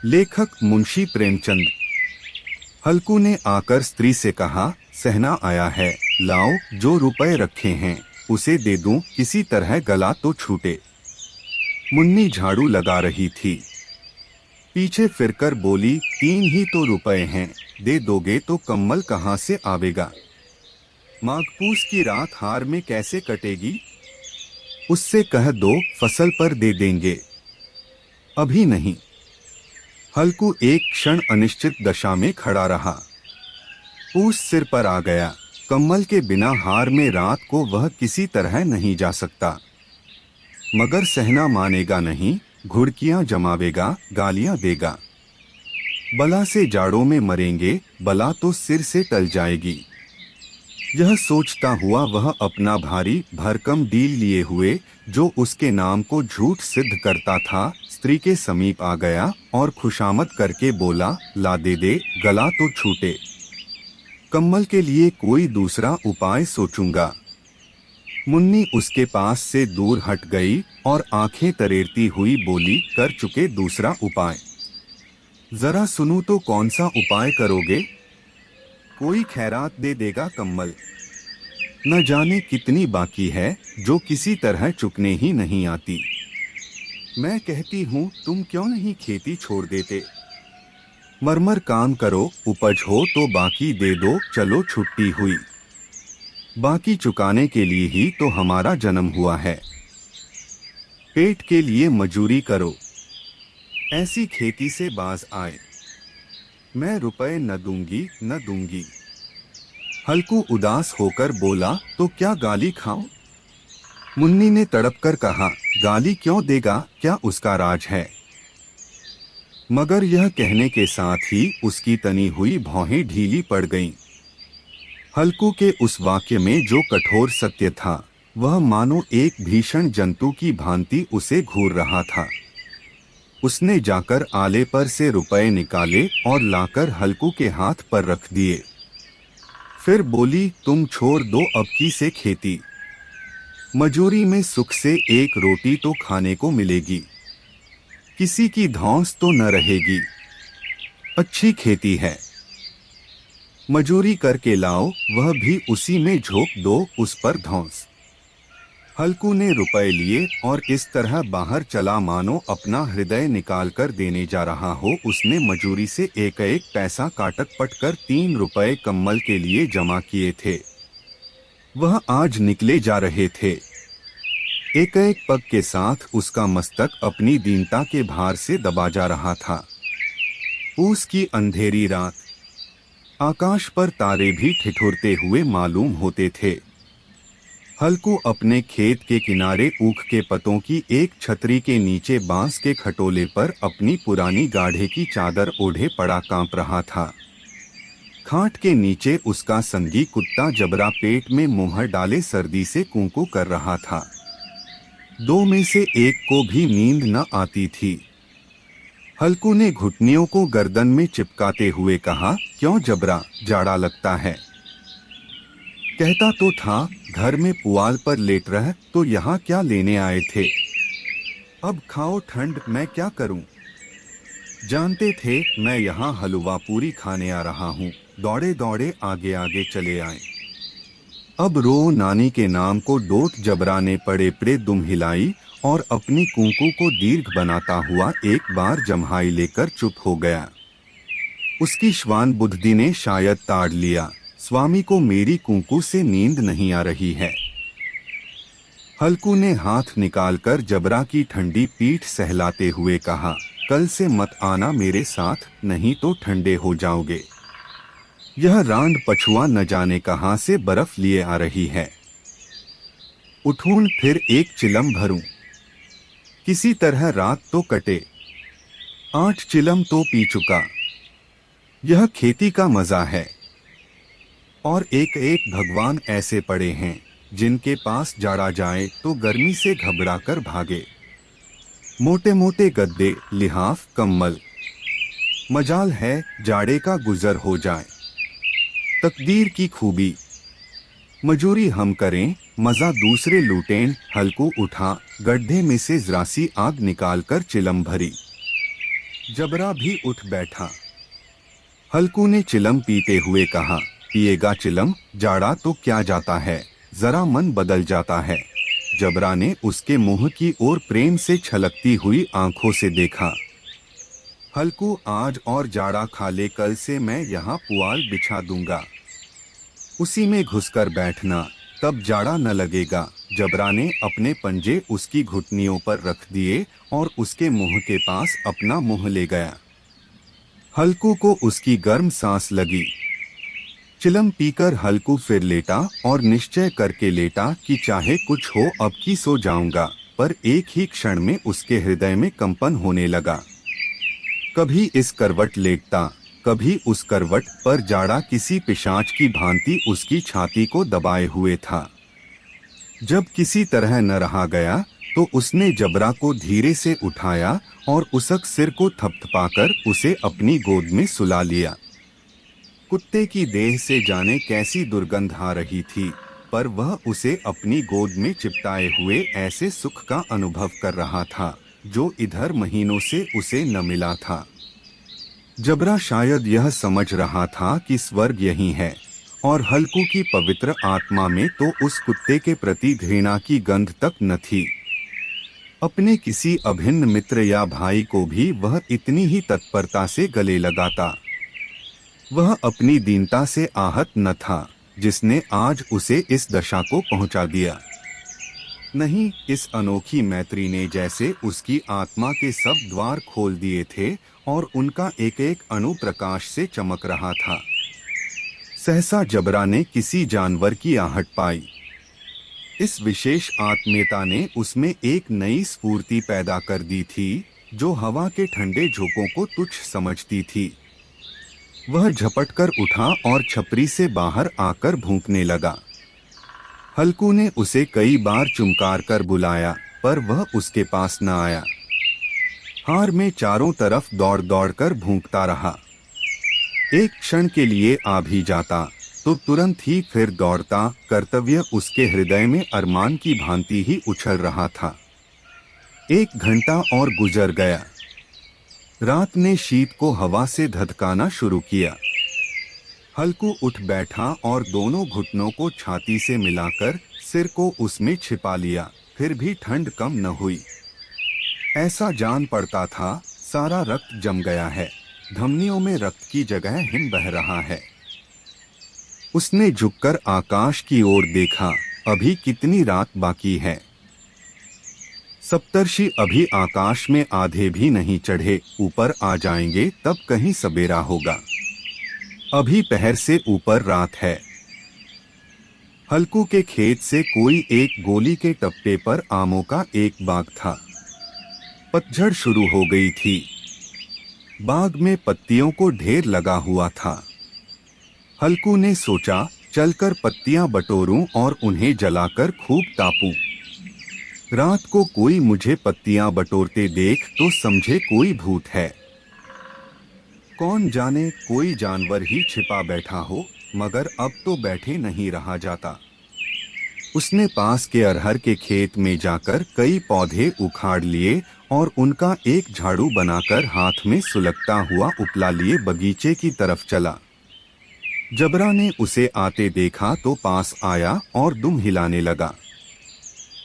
लेखक मुंशी प्रेमचंद। हल्कू ने आकर स्त्री से कहा, सहना आया है, लाओ जो रुपए रखे हैं उसे दे दूं, किसी तरह गला तो छूटे। मुन्नी झाड़ू लगा रही थी, पीछे फिरकर बोली, 3 ही तो रुपए हैं, दे दोगे तो कम्मल कहाँ से आवेगा? माघपूस की रात हार में कैसे कटेगी? उससे कह दो फसल पर दे देंगे, अभी नहीं। हल्कू एक क्षण अनिश्चित दशा में खड़ा रहा। पूस सिर पर आ गया। कम्मल के बिना हार में रात को वह किसी तरह नहीं जा सकता। मगर सहना मानेगा नहीं, घुड़कियां जमावेगा, गालियां देगा। बला से जाड़ों में मरेंगे, बला तो सिर से टल जाएगी। यह सोचता हुआ वह अपना भारी भरकम डील लिए हुए, जो उसके नाम को झूठ सिद्ध करता था, स्त्री के समीप आ गया और खुशामद करके बोला, ला दे दे, गला तो छूटे। कम्मल के लिए कोई दूसरा उपाय सोचूंगा। मुन्नी उसके पास से दूर हट गई और आंखें तरेरती हुई बोली, कर चुके दूसरा उपाय? जरा सुनूं तो कौन सा उपाय करोगे? कोई खैरात दे देगा कम्मल। न जाने कितनी बाकी है जो किसी तरह चुकने ही नहीं आती। मैं कहती हूँ तुम क्यों नहीं खेती छोड़ देते? मरमर काम करो, उपज हो तो बाकी दे दो, चलो छुट्टी हुई। बाकी चुकाने के लिए ही तो हमारा जन्म हुआ है। पेट के लिए मजूरी करो, ऐसी खेती से बाज आए। मैं रुपए न दूंगी, न दूंगी। हल्कू उदास होकर बोला, तो क्या गाली खाओ? मुन्नी ने तड़प कर कहा, गाली क्यों देगा, क्या उसका राज है? मगर यह कहने के साथ ही उसकी तनी हुई भौहें ढीली पड़ गईं। हल्कू के उस वाक्य में जो कठोर सत्य था, वह मानो एक भीषण जंतु की भांति उसे घूर रहा था। उसने जाकर आले पर से रुपए निकाले और लाकर हल्कू के हाथ पर रख दिए। फिर बोली, तुम छोड़ दो अब की से खेती। मजूरी में सुख से एक रोटी तो खाने को मिलेगी, किसी की धौंस तो न रहेगी। अच्छी खेती है, मजूरी करके लाओ, वह भी उसी में झोंक दो, उस पर धौंस। हल्कू ने रुपए लिए और इस तरह बाहर चला मानो अपना हृदय निकाल कर देने जा रहा हो। उसने मजूरी से एक एक पैसा काटक पट कर 3 रुपए कम्मल के लिए जमा किए थे। वह आज निकले जा रहे थे। एक एक पग के साथ उसका मस्तक अपनी दीनता के भार से दबा जा रहा था। पूस की अंधेरी रात, आकाश पर तारे भी ठिठुरते हुए मालूम होते थे। हल्कू अपने खेत के किनारे ऊख के पतों की एक छतरी के नीचे बांस के खटोले पर अपनी पुरानी गाढ़े की चादर ओढ़े पड़ा कांप रहा था। खाट के नीचे उसका संगी कुत्ता जबरा पेट में मुहर डाले सर्दी से कूकू कर रहा था। 2 में से एक को भी नींद न आती थी। हल्कू ने घुटनियों को गर्दन में चिपकाते हुए कहा, क्यों जबरा, जाड़ा लगता है? कहता तो था, घर में पुआल पर लेट रह, तो यहाँ क्या लेने आए थे? अब खाओ ठंड, मैं क्या करूं? जानते थे मैं यहाँ हलवा पूरी खाने आ रहा हूँ। दौड़े दौड़े आगे आगे चले आए। अब रो नानी के नाम को डोट जबरा ने पड़े पड़े दुम हिलाई और अपनी कूकू को दीर्घ बनाता हुआ एक बार जम्हाई लेकर चुप हो गया। उसकी श्वान बुद्धि ने शायद ताड़ लिया, स्वामी को मेरी कूकू से नींद नहीं आ रही है। हल्कू ने हाथ निकालकर जबरा की ठंडी पीठ सहलाते हुए कहा, कल से मत आना मेरे साथ, नहीं तो ठंडे हो जाओगे। यह रांड पछुआ न जाने कहां से बर्फ लिए आ रही है। उठूं फिर एक चिलम भरूं, किसी तरह रात तो कटे। 8 चिलम तो पी चुका। यह खेती का मजा है। और एक एक भगवान ऐसे पड़े हैं जिनके पास जाड़ा जाए तो गर्मी से घबराकर भागे। मोटे मोटे गद्दे, लिहाफ, कम्बल। मजाल है जाड़े का गुजर हो जाए। तकदीर की खूबी। मजूरी हम करें, मजा दूसरे लूटें। हल्कू उठा, गड्ढे में से जरासी आग निकालकर चिलम भरी। जबरा भी उठ बैठा। हल्कू ने चिलम पीते हुए कहा, पिएगा चिलम? जाड़ा तो क्या जाता है, जरा मन बदल जाता है। जबरा ने उसके मुंह की ओर प्रेम से छलकती हुई आंखों से देखा। हल्कू, आज और जाड़ा खा ले, कल से मैं यहाँ पुआल बिछा दूंगा, उसी में घुसकर बैठना, तब जाड़ा न लगेगा। जबरा ने अपने पंजे उसकी घुटनियों पर रख दिए और उसके मुंह के पास अपना मुंह ले गया। हल्कू को उसकी गर्म सांस लगी। चिलम पीकर हल्कू फिर लेटा और निश्चय करके लेटा कि चाहे कुछ हो अब की सो जाऊंगा, पर एक ही क्षण में उसके हृदय में कंपन होने लगा। कभी इस करवट लेटता, कभी उस करवट पर, जाड़ा किसी पिशाच की भांति उसकी छाती को दबाए हुए था। जब किसी तरह न रहा गया तो उसने जबरा को धीरे से उठाया और उसक सिर को थपथपाकर उसे अपनी गोद में सुला लिया। कुत्ते की देह से जाने कैसी दुर्गंध आ रही थी, पर वह उसे अपनी गोद में चिपटाए हुए ऐसे सुख का अनुभव कर रहा था जो इधर महीनों से उसे न मिला था। जबरा शायद यह समझ रहा था कि स्वर्ग यही है, और हल्कू की पवित्र आत्मा में तो उस कुत्ते के प्रति घृणा की गंध तक न थी। अपने किसी अभिन्न मित्र या भाई को भी वह इतनी ही तत्परता से गले लगाता। वह अपनी दीनता से आहत न था जिसने आज उसे इस दशा को पहुंचा दिया। नहीं, इस अनोखी मैत्री ने जैसे उसकी आत्मा के सब द्वार खोल दिए थे और उनका एक एक अणु प्रकाश से चमक रहा था। सहसा जबरा ने किसी जानवर की आहट पाई। इस विशेष आत्मीयता ने उसमें एक नई स्फूर्ति पैदा कर दी थी जो हवा के ठंडे झोंकों को तुच्छ समझती थी। वह झपटकर उठा और छपरी से बाहर आकर भूंकने लगा। हल्कू ने उसे कई बार चुमकार कर बुलाया, पर वह उसके पास न आया। हार में चारों तरफ दौड़ दौड़ कर भूंकता रहा। एक क्षण के लिए आ भी जाता तो तुरंत ही फिर दौड़ता। कर्तव्य उसके हृदय में अरमान की भांति ही उछल रहा था। 1 घंटा और गुजर गया। रात ने शीत को हवा से धधकाना शुरू किया। हल्कू उठ बैठा और दोनों घुटनों को छाती से मिलाकर सिर को उसमें छिपा लिया, फिर भी ठंड कम न हुई। ऐसा जान पड़ता था सारा रक्त जम गया है, धमनियों में रक्त की जगह हिम बह रहा है। उसने झुककर आकाश की ओर देखा। अभी कितनी रात बाकी है? सप्तर्षि अभी आकाश में आधे भी नहीं चढ़े, ऊपर आ जाएंगे तब कहीं सवेरा होगा। अभी पहर से ऊपर रात है। हल्कू के खेत से कोई एक गोली के टप्पे पर आमों का एक बाग था। पतझड़ शुरू हो गई थी। बाग में पत्तियों को ढेर लगा हुआ था। हल्कू ने सोचा, चलकर पत्तियां बटोरूं और उन्हें जलाकर खूब तापूं। रात को कोई मुझे पत्तियां बटोरते देख तो समझे कोई भूत है। कौन जाने कोई जानवर ही छिपा बैठा हो, मगर अब तो बैठे नहीं रहा जाता। उसने पास के अरहर के खेत में जाकर कई पौधे उखाड़ लिए और उनका एक झाड़ू बनाकर हाथ में सुलगता हुआ उपला लिए बगीचे की तरफ चला। जबरा ने उसे आते देखा तो पास आया और दुम हिलाने लगा।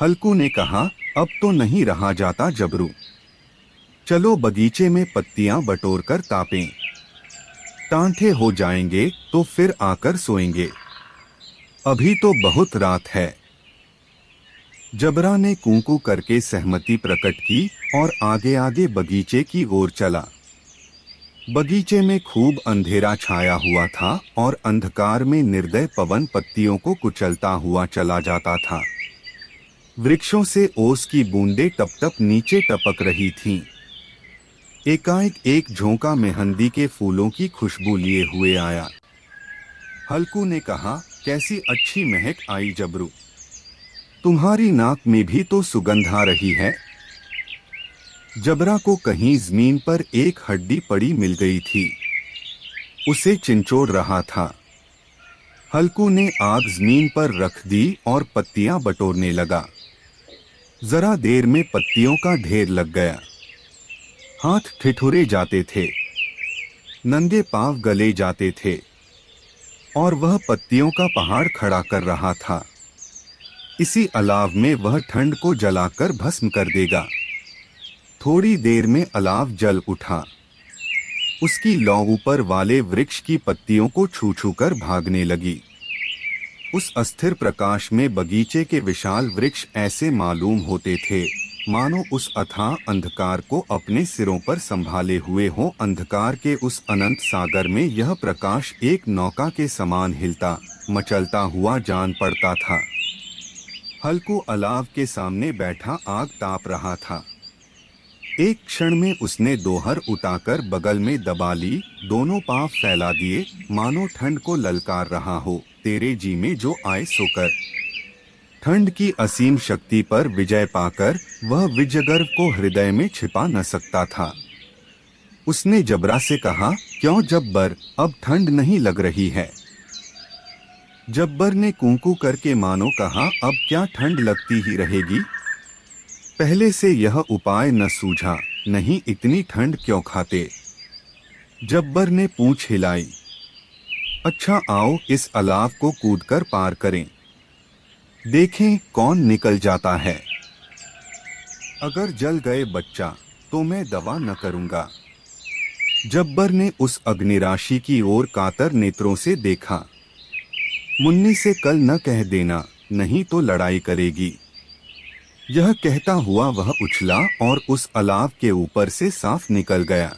हल्कू ने कहा, अब तो नहीं रहा जाता जबरू, चलो बगीचे में पत्तियां बटोर कर तापें। टांठे हो जाएंगे तो फिर आकर सोएंगे, अभी तो बहुत रात है। जबरा ने कूकू करके सहमति प्रकट की और आगे आगे बगीचे की ओर चला। बगीचे में खूब अंधेरा छाया हुआ था और अंधकार में निर्दय पवन पत्तियों को कुचलता हुआ चला जाता था। वृक्षों से ओस की बूंदें टप टप नीचे टपक रही थीं। एकाएक एक झोंका मेहंदी के फूलों की खुशबू लिए हुए आया। हल्कू ने कहा, कैसी अच्छी महक आई जबरू, तुम्हारी नाक में भी तो सुगंध आ रही है। जबरा को कहीं जमीन पर एक हड्डी पड़ी मिल गई थी, उसे चिंचोड़ रहा था। हल्कू ने आग जमीन पर रख दी और पत्तियां बटोरने लगा। जरा देर में पत्तियों का ढेर लग गया। हाथ ठिठुरे जाते थे, नंगे पांव गले जाते थे और वह पत्तियों का पहाड़ खड़ा कर रहा था। इसी अलाव में वह ठंड को जलाकर भस्म कर देगा। थोड़ी देर में अलाव जल उठा। उसकी लौ ऊपर वाले वृक्ष की पत्तियों को छू छू कर भागने लगी। उस अस्थिर प्रकाश में बगीचे के विशाल वृक्ष ऐसे मालूम होते थे मानो उस अथाह अंधकार को अपने सिरों पर संभाले हुए हो। अंधकार के उस अनंत सागर में यह प्रकाश एक नौका के समान हिलता मचलता हुआ जान पड़ता था। हल्कू अलाव के सामने बैठा आग ताप रहा था। एक क्षण में उसने दोहर उठाकर बगल में दबा ली, दोनों पांव फैला दिए मानो ठंड को ललकार रहा हो, तेरे जी में जो आए सो कर। ठंड की असीम शक्ति पर विजय पाकर वह विजयगर्व को हृदय में छिपा न सकता था। उसने जबरा से कहा, क्यों जब्बर, अब ठंड नहीं लग रही है? जब्बर ने कूकू करके मानो कहा, अब क्या ठंड लगती ही रहेगी? पहले से यह उपाय न सूझा, नहीं इतनी ठंड क्यों खाते? जब्बर ने पूंछ हिलाई। अच्छा आओ इस अलाव को कूदकर पार करें, देखें कौन निकल जाता है। अगर जल गए बच्चा तो मैं दवा न करूंगा। जब्बर ने उस अग्निराशि की ओर कातर नेत्रों से देखा। मुन्नी से कल न कह देना, नहीं तो लड़ाई करेगी। यह कहता हुआ वह उछला और उस अलाव के ऊपर से साफ निकल गया।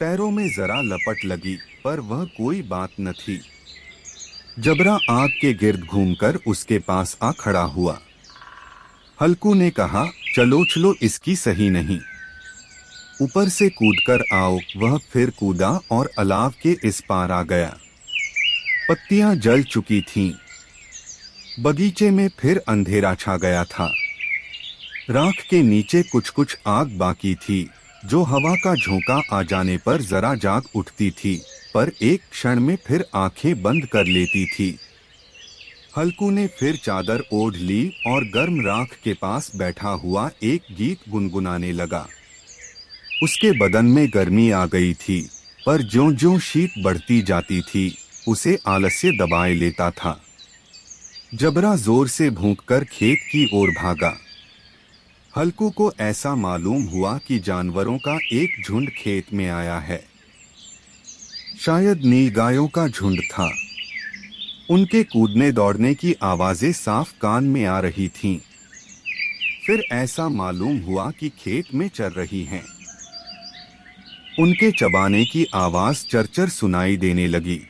पैरों में जरा लपट लगी पर वह कोई बात न थी। जबरा आग के गिर्द घूमकर उसके पास आ खड़ा हुआ। हल्कू ने कहा, चलो चलो इसकी सही नहीं, ऊपर से कूदकर आओ। वह फिर कूदा और अलाव के इस पार आ गया। पत्तियां जल चुकी थीं। बगीचे में फिर अंधेरा छा गया था। राख के नीचे कुछ कुछ आग बाकी थी जो हवा का झोंका आ जाने पर जरा जाग उठती थी, पर एक क्षण में फिर आंखें बंद कर लेती थी। हल्कू ने फिर चादर ओढ़ ली और गर्म राख के पास बैठा हुआ एक गीत गुनगुनाने लगा। उसके बदन में गर्मी आ गई थी, पर ज्यों-ज्यों शीत बढ़ती जाती थी उसे आलस्य दबाए लेता था। जबरा जोर से भूंककर खेत की ओर भागा। हल्कू को ऐसा मालूम हुआ कि जानवरों का एक झुंड खेत में आया है। शायद नीलगायों का झुंड था। उनके कूदने दौड़ने की आवाजें साफ कान में आ रही थीं। फिर ऐसा मालूम हुआ कि खेत में चर रही हैं। उनके चबाने की आवाज चरचर सुनाई देने लगी।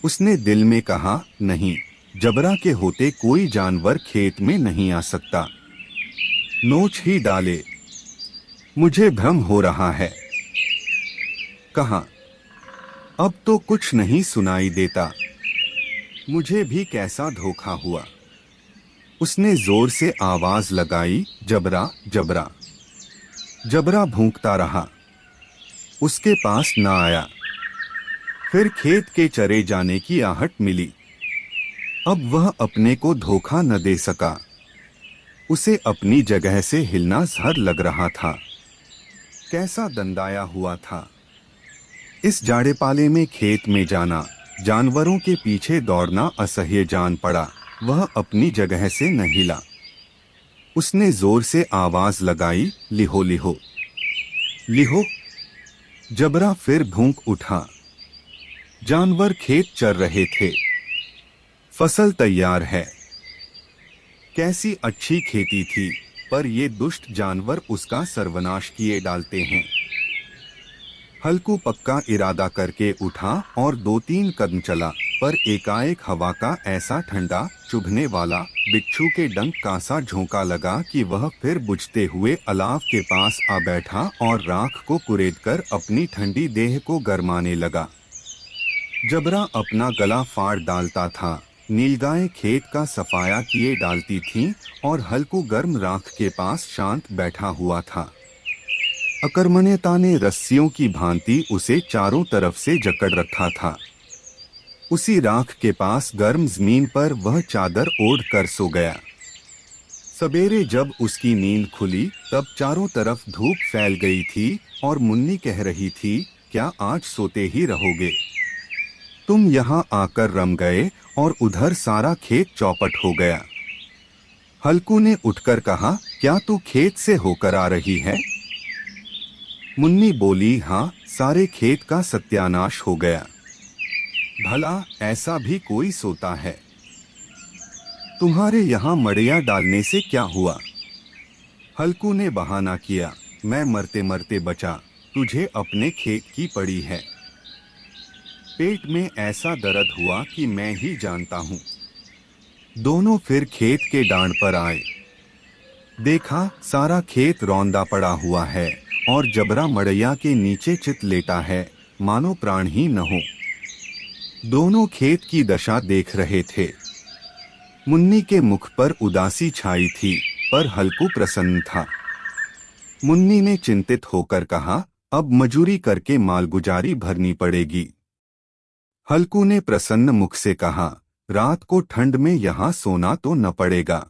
उसने दिल में कहा, नहीं, जबरा के होते कोई जानवर खेत में नहीं आ सकता। नोच ही डाले, मुझे भ्रम हो रहा है। कहा, अब तो कुछ नहीं सुनाई देता। मुझे भी कैसा धोखा हुआ। उसने जोर से आवाज लगाई, जबरा जबरा। जबरा भूंकता रहा, उसके पास न आया। फिर खेत के चरे जाने की आहट मिली। अब वह अपने को धोखा न दे सका। उसे अपनी जगह से हिलना जहर लग रहा था। कैसा दंडाया हुआ था। इस जाड़े पाले में खेत में जाना, जानवरों के पीछे दौड़ना असह्य जान पड़ा। वह अपनी जगह से न हिला। उसने जोर से आवाज लगाई, लिहो लिहो लिहो। जबरा फिर भूंक उठा। जानवर खेत चर रहे थे। फसल तैयार है। कैसी अच्छी खेती थी, पर ये दुष्ट जानवर उसका सर्वनाश किए डालते हैं। हल्कू पक्का इरादा करके उठा और 2-3 कदम चला, पर एकाएक हवा का ऐसा ठंडा चुभने वाला बिच्छू के डंक का सा झोंका लगा कि वह फिर बुझते हुए अलाव के पास आ बैठा और राख को कुरेदकर अपनी ठंडी देह को गरमाने लगा। जबरा अपना गला फाड़ डालता था। नीलगाय खेत का सफाया किए डालती थीं और हल्कू गर्म राख के पास शांत बैठा हुआ था। अकर्मण्यता ने रस्सियों की भांति उसे चारों तरफ से जकड़ रखा था। उसी राख के पास गर्म जमीन पर वह चादर ओढ़ कर सो गया। सवेरे जब उसकी नींद खुली तब चारों तरफ धूप फैल गई थी और मुन्नी कह रही थी, क्या आज सोते ही रहोगे? तुम यहाँ आकर रम गए और उधर सारा खेत चौपट हो गया। हल्कू ने उठकर कहा, क्या तू खेत से होकर आ रही है? मुन्नी बोली, हाँ, सारे खेत का सत्यानाश हो गया। भला ऐसा भी कोई सोता है? तुम्हारे यहाँ मड़िया डालने से क्या हुआ? हल्कू ने बहाना किया, मैं मरते मरते बचा, तुझे अपने खेत की पड़ी है। पेट में ऐसा दर्द हुआ कि मैं ही जानता हूँ। दोनों फिर खेत के डांड पर आए। देखा, सारा खेत रौंदा पड़ा हुआ है और जबरा मड़ैया के नीचे चित लेटा है, मानो प्राण ही न हो। दोनों खेत की दशा देख रहे थे। मुन्नी के मुख पर उदासी छाई थी, पर हल्कू प्रसन्न था। मुन्नी ने चिंतित होकर कहा, अब मजूरी करके मालगुजारी भरनी पड़ेगी। हल्कू ने प्रसन्न मुख से कहा, रात को ठंड में यहाँ सोना तो न पड़ेगा।